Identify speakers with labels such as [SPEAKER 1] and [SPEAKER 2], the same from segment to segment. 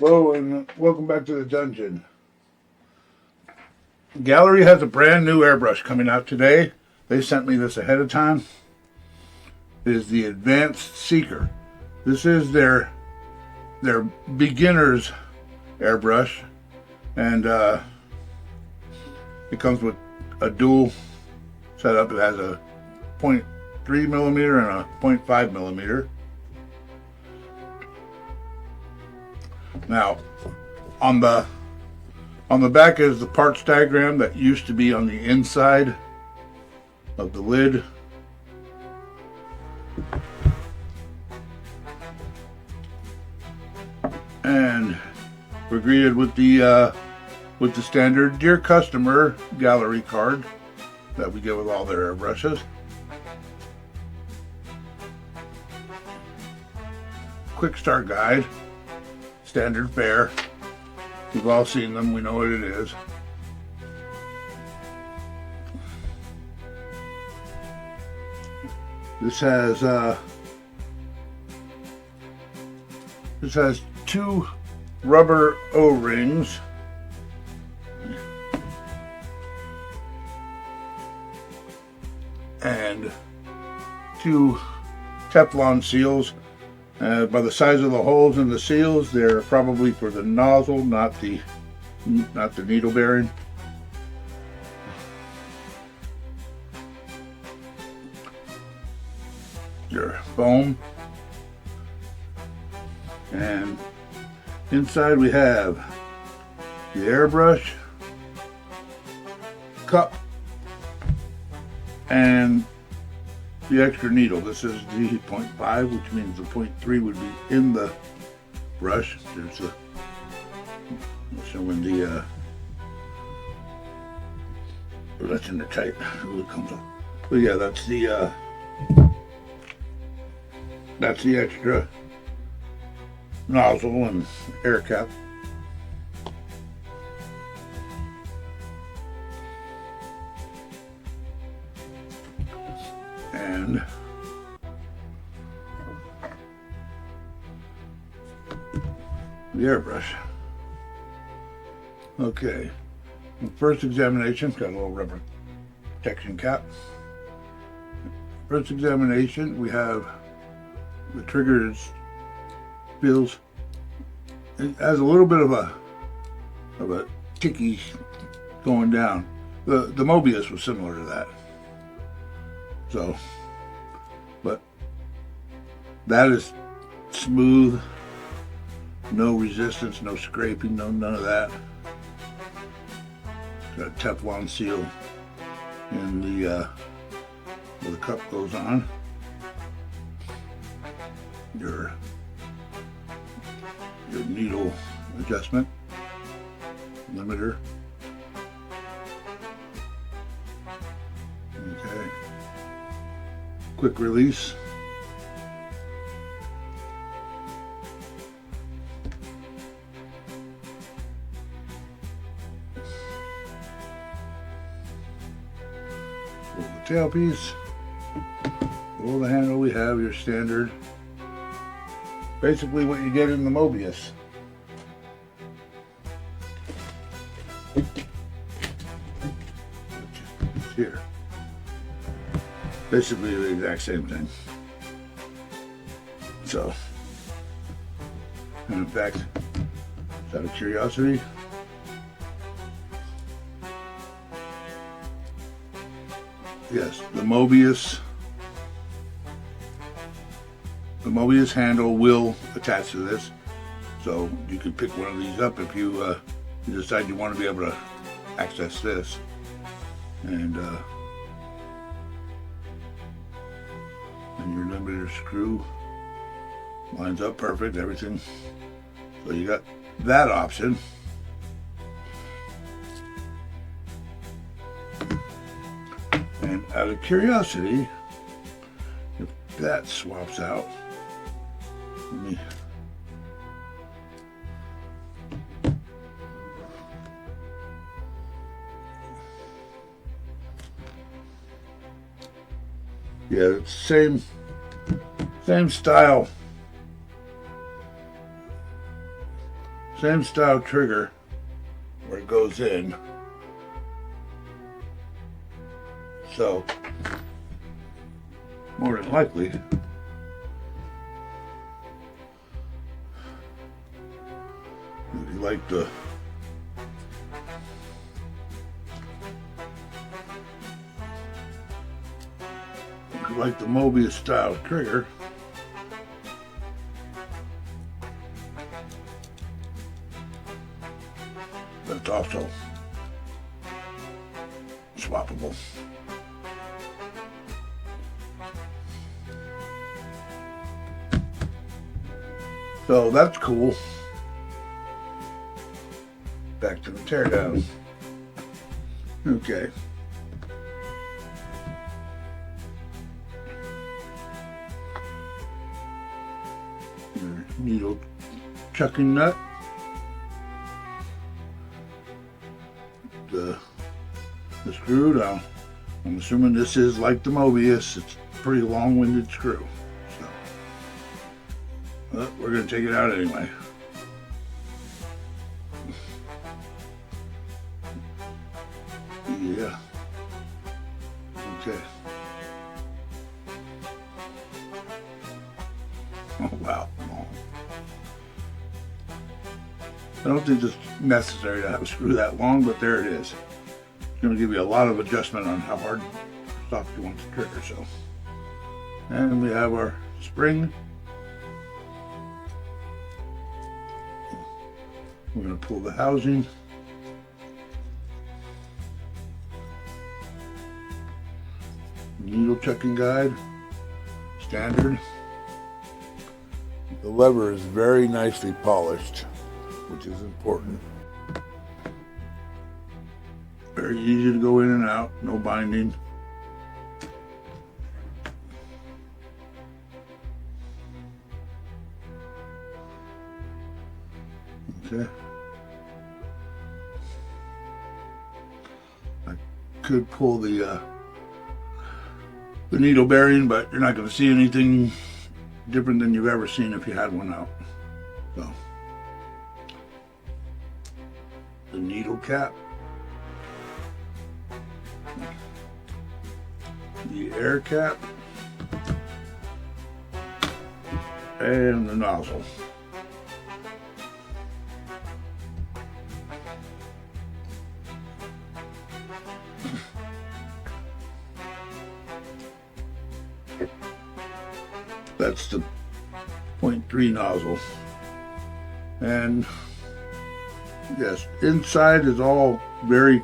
[SPEAKER 1] Hello and welcome back to the dungeon. Gaahleri has a brand new airbrush coming out today. They sent me this ahead of time. It is the Advanced Seeker. This is their beginner's airbrush, and it comes with a dual setup. It has a 0.3 millimeter and a 0.5 millimeter. Now, on the back is the parts diagram that used to be on the inside of the lid. And we're greeted with the standard Dear Customer Gaahleri card that we get with all their airbrushes. Quick start guide. Standard fare. We've all seen them, we know what it is. This has two rubber O-rings and two Teflon seals. By the size of the holes in the seals, they're probably for the nozzle, not the needle bearing. Your foam, and inside we have the airbrush, cup, and the extra needle. This is the 0.5, which means the 0.3 would be in the brush. There's a showing the that's in the tight. It comes up. But yeah, that's the extra nozzle and air cap. And the airbrush. Okay, the first examination, got a little rubber protection cap. First examination, we have the triggers, feels, it has a little bit of a ticky going down. The Mobius was similar to that. So, but that is smooth, no resistance, no scraping, none of that. Got a Teflon seal in the where the cup goes on. Your needle adjustment, limiter. Okay. Quick release. Pull the tailpiece. Pull the handle. We have your standard. Basically what you get in the Mobius. Here. Basically the exact same thing. So, and in fact, just out of curiosity, yes, the Mobius handle will attach to this, so you can pick one of these up if you decide you want to be able to access this. And your limiter screw lines up perfect, everything. So you got that option. And out of curiosity, if that swaps out, let me yeah, it's same style same style trigger where it goes in. So more than likely, if you like the Mobius style trigger, that's also swappable. So that's cool. Back to the teardown. Okay. Your needle chucking nut. The screw down. I'm assuming this is like the Mobius. It's a pretty long-winded screw. So, but we're going to take it out anyway. Yeah. Okay. Oh, wow. I don't think it's necessary to have a screw that long, but there it is. It's going to give you a lot of adjustment on how hard or soft you want the trigger. So, and we have our spring. We're going to pull the housing. Needle checking guide, standard. The lever is very nicely polished, which is important. Very easy to go in and out, no binding. Okay. I could pull the needle bearing, but you're not going to see anything different than you've ever seen if you had one out. So, the needle cap, the air cap, and the nozzle. That's the 0.3 nozzle. And yes, inside is all very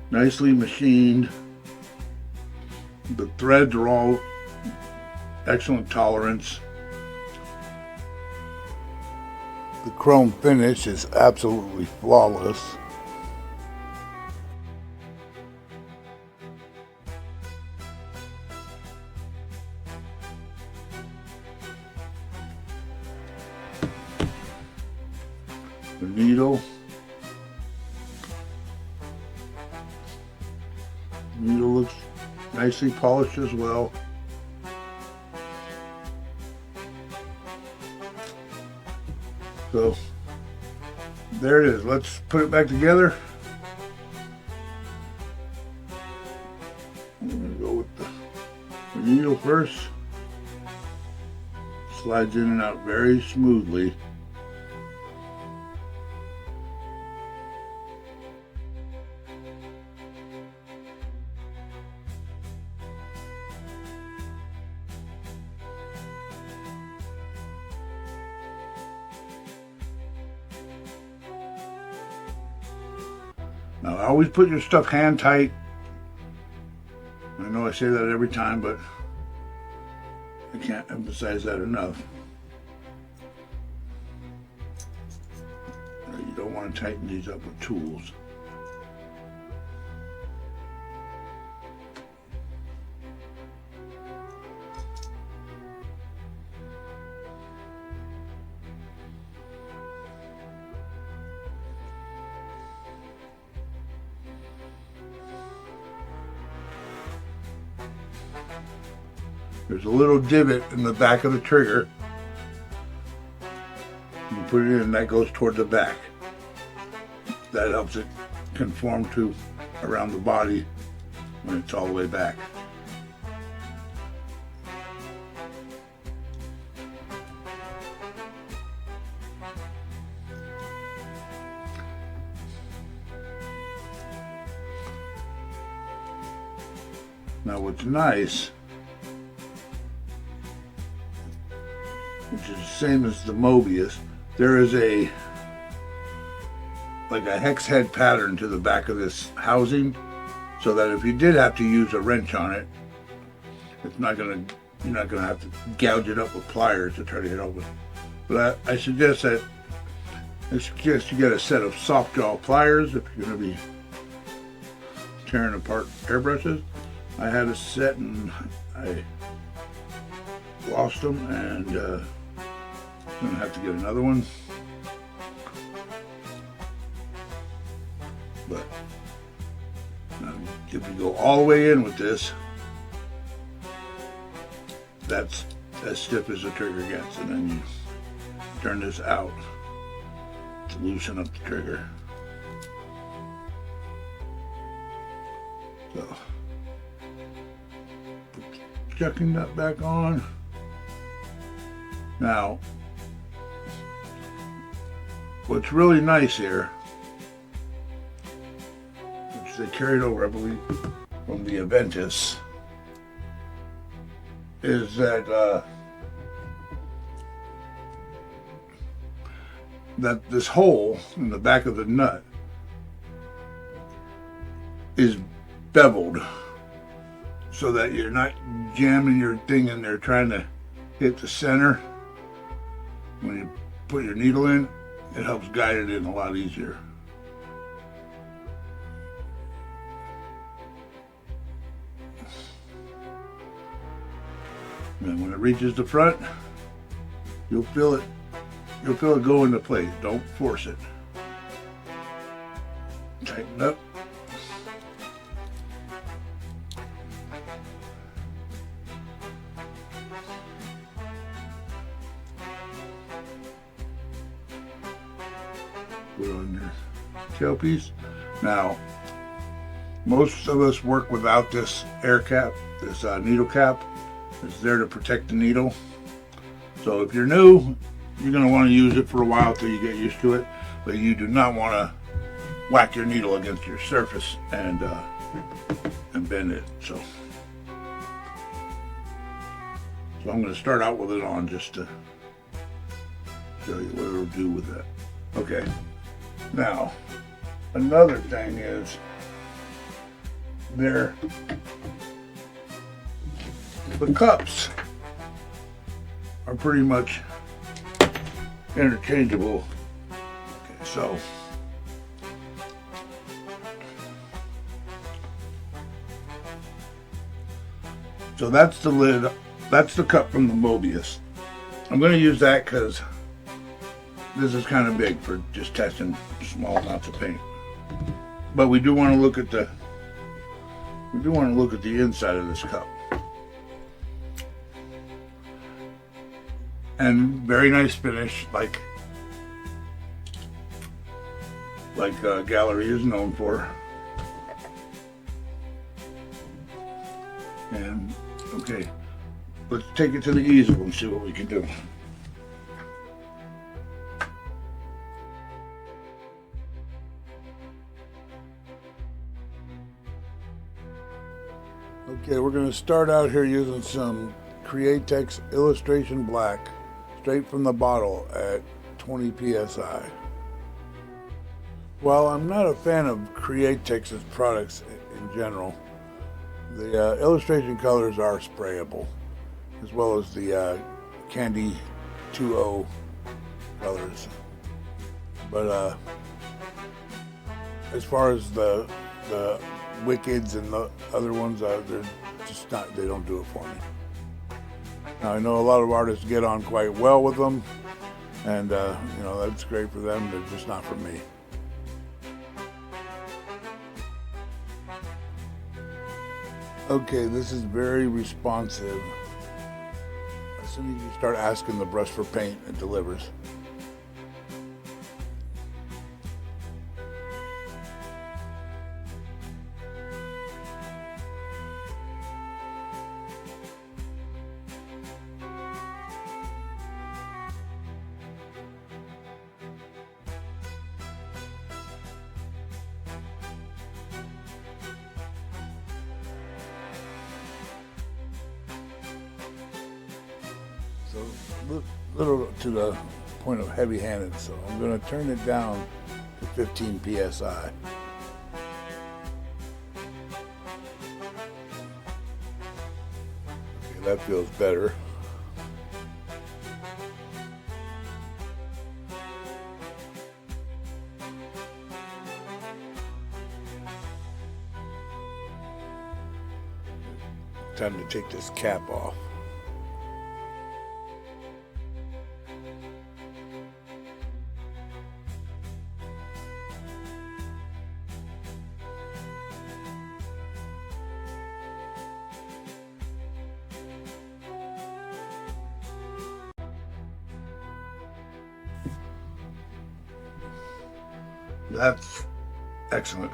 [SPEAKER 1] nicely machined. The threads are all excellent tolerance. The chrome finish is absolutely flawless. The needle looks nicely polished as well. So there it is. Let's put it back together. I'm going to go with the needle first. Slides in and out very smoothly. Now, always put your stuff hand tight. I know I say that every time, but I can't emphasize that enough. You don't want to tighten these up with tools. There's a little divot in the back of the trigger. You put it in, that goes toward the back. That helps it conform to around the body when it's all the way back. Now what's nice, which is the same as the Mobius, there is like a hex head pattern to the back of this housing, so that if you did have to use a wrench on it, you're not gonna have to gouge it up with pliers to try to get open. But I suggest you get a set of soft jaw pliers if you're gonna be tearing apart airbrushes. I had a set and I lost them, and gonna have to get another one. But if you go all the way in with this, that's as stiff as the trigger gets, and then you turn this out to loosen up the trigger. So put the checking nut back on. Now, what's really nice here, which they carried over, I believe, from the Aventus, is that that this hole in the back of the nut is beveled, so that you're not jamming your thing in there trying to hit the center. When you put your needle in, it helps guide it in a lot easier. And when it reaches the front, you'll feel it go into place. Don't force it. Tighten up. Put on your tailpiece. Now, most of us work without this air cap, this needle cap. It's there to protect the needle. So if you're new, you're going to want to use it for a while till you get used to it. But you do not want to whack your needle against your surface and bend it. So I'm going to start out with it on just to show you what it'll do with that. Okay. Now, another thing is the cups are pretty much interchangeable. Okay, so that's the lid. That's the cup from the Mobius. I'm going to use that because this is kind of big for just testing small amounts of paint. But we do want to look at the inside of this cup. And very nice finish, like Gaahleri is known for. And okay, let's take it to the easel and see what we can do. Okay, we're going to start out here using some Createx Illustration Black, straight from the bottle at 20 psi. While I'm not a fan of Createx's products in general, the illustration colors are sprayable, as well as the Candy 2.0 colors. But as far as the Wickeds and the other ones, they're just not, they don't do it for me. Now, I know a lot of artists get on quite well with them, and you know, that's great for them. They're just not for me. Okay, this is very responsive. As soon as you start asking the brush for paint, it delivers. So little to the point of heavy-handed, so I'm going to turn it down to 15 psi. Okay, that feels better. Time to take this cap off. That's excellent.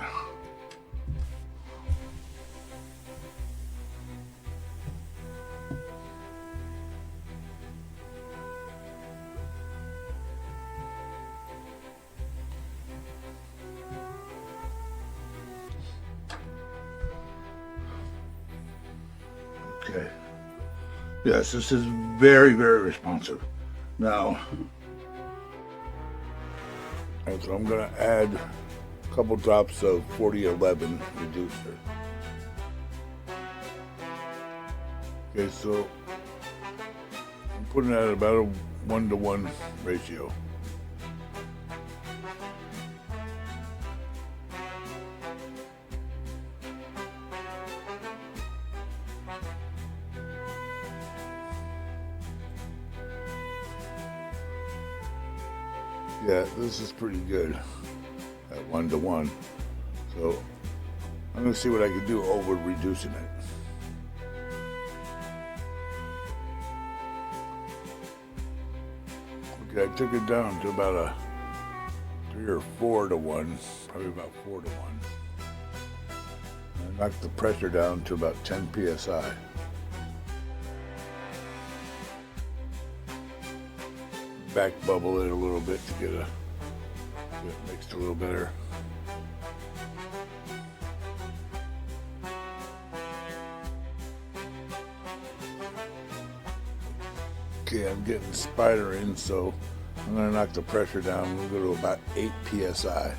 [SPEAKER 1] Okay. Yes, this is very, very responsive. Now, so I'm going to add a couple drops of 4011 reducer. Okay, so I'm putting it at about a 1-to-1 ratio. Yeah, this is pretty good at 1-to-1. So I'm going to see what I can do over reducing it. Okay, I took it down to about a 3 or 4-to-1, probably about 4-to-1. I knocked the pressure down to about 10 psi. Back bubble it a little bit to get it mixed a little better. Okay, I'm getting spidering, so I'm going to knock the pressure down. We'll go to about 8 psi.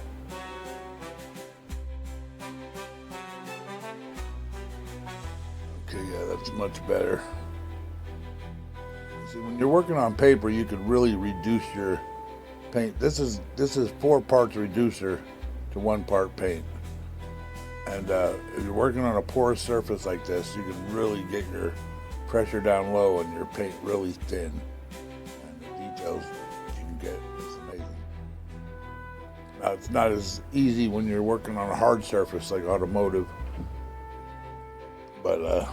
[SPEAKER 1] Okay, yeah, that's much better. See, when you're working on paper, you could really reduce your paint. This is 4 parts reducer to 1 part paint. And if you're working on a porous surface like this, you can really get your pressure down low and your paint really thin. And the details you can get, it's amazing. Now, it's not as easy when you're working on a hard surface like automotive, but you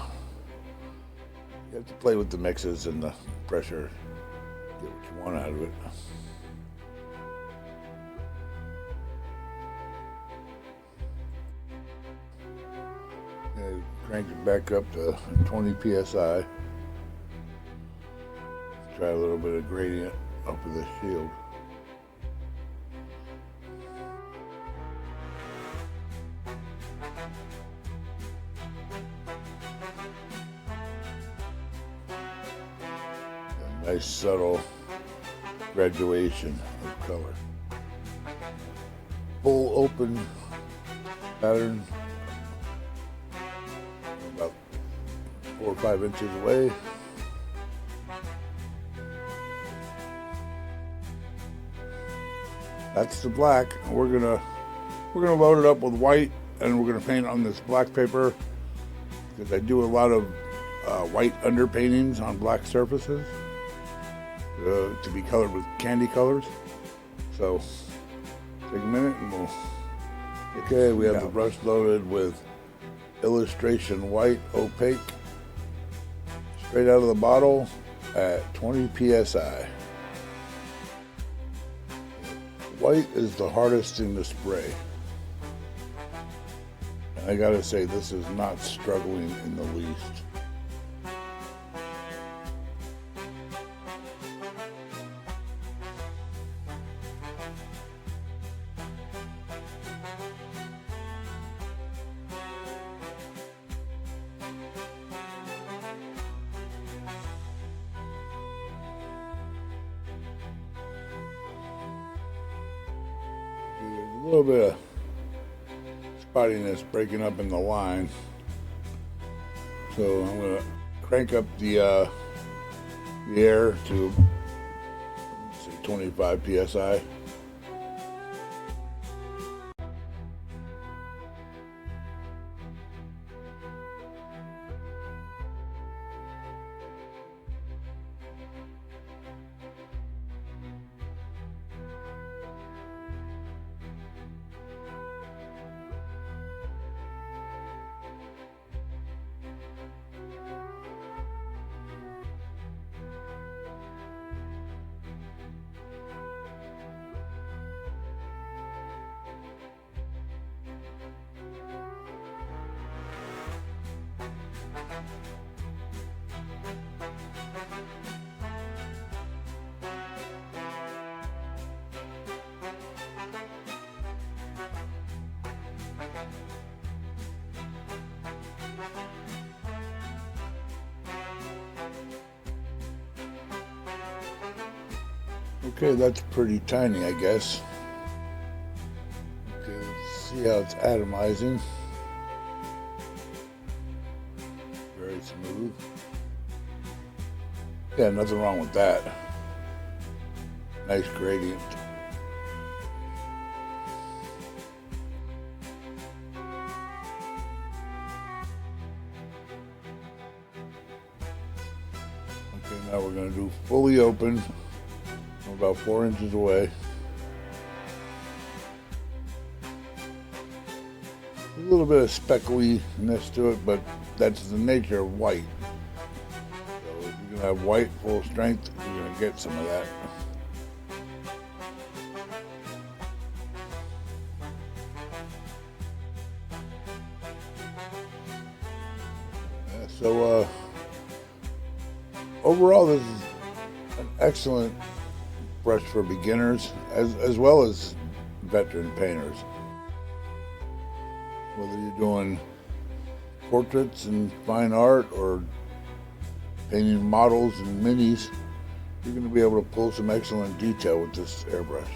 [SPEAKER 1] have to play with the mixes and the pressure, get what you want out of it. Okay, crank it back up to 20 psi. Try a little bit of gradient up with this shield. Nice subtle graduation of color. Full open pattern, about 4 or 5 inches away. That's the black. We're gonna load it up with white, and we're gonna paint on this black paper because I do a lot of white underpaintings on black surfaces. To be colored with candy colors. So take a minute and we'll. Okay, we have the brush loaded with illustration white opaque straight out of the bottle at 20 psi. White is the hardest thing to spray. And I gotta say, this is not struggling in the least. little bit of spottiness breaking up in the line. So I'm going to crank up the air to, say, 25 psi. Okay, that's pretty tiny, I guess. Okay, let's see how it's atomizing. Very smooth. Yeah, nothing wrong with that. Nice gradient. Okay, now we're going to do fully open. I'm about 4 inches away. A little bit of speckliness to it, but that's the nature of white. So if you're going to have white full strength, you're going to get some of that. So overall, this is an excellent brush for beginners as well as veteran painters. Whether you're doing portraits and fine art or painting models and minis, you're going to be able to pull some excellent detail with this airbrush.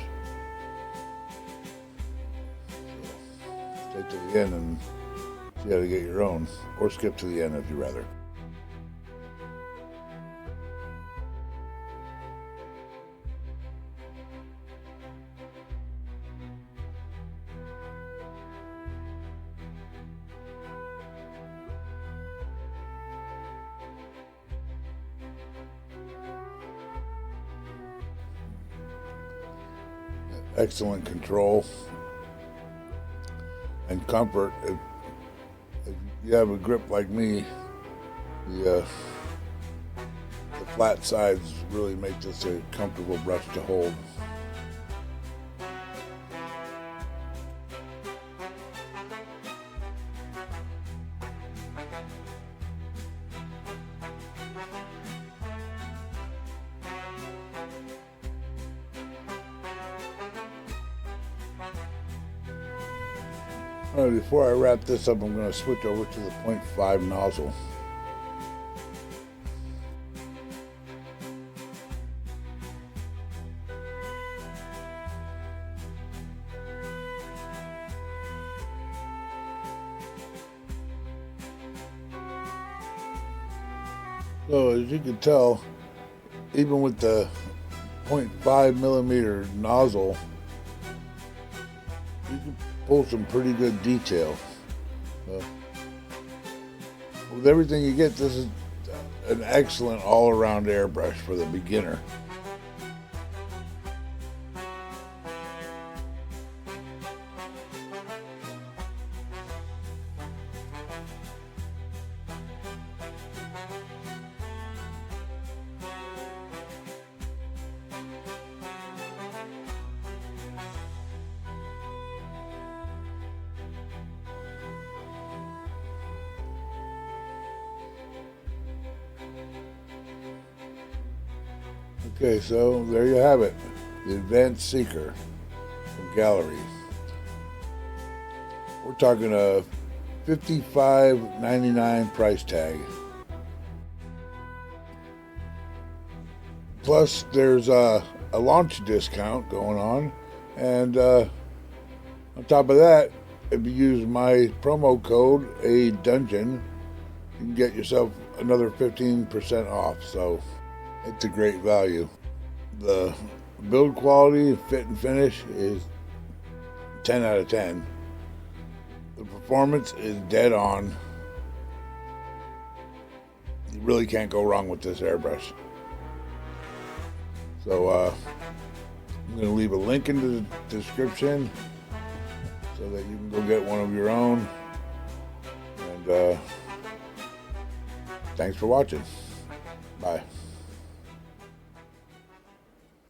[SPEAKER 1] So, stay to the end and see how to get your own, or skip to the end if you'd rather. Excellent control and comfort. If you have a grip like me, the flat sides really make this a comfortable brush to hold. All right, before I wrap this up, I'm going to switch over to the 0.5 nozzle. So as you can tell, even with the 0.5 millimeter nozzle, you can pull some pretty good detail. With everything you get, this is an excellent all-around airbrush for the beginner. Okay, so there you have it, the Advanced Seeker from Gaahleri. We're talking a $55.99 price tag. Plus, there's a launch discount going on, and On top of that, if you use my promo code ADungeon, you can get yourself another 15% off. So it's a great value. The build quality, fit and finish is 10 out of 10. The performance is dead on. You really can't go wrong with this airbrush. So I'm going to leave a link in the description so that you can go get one of your own. And thanks for watching. Bye.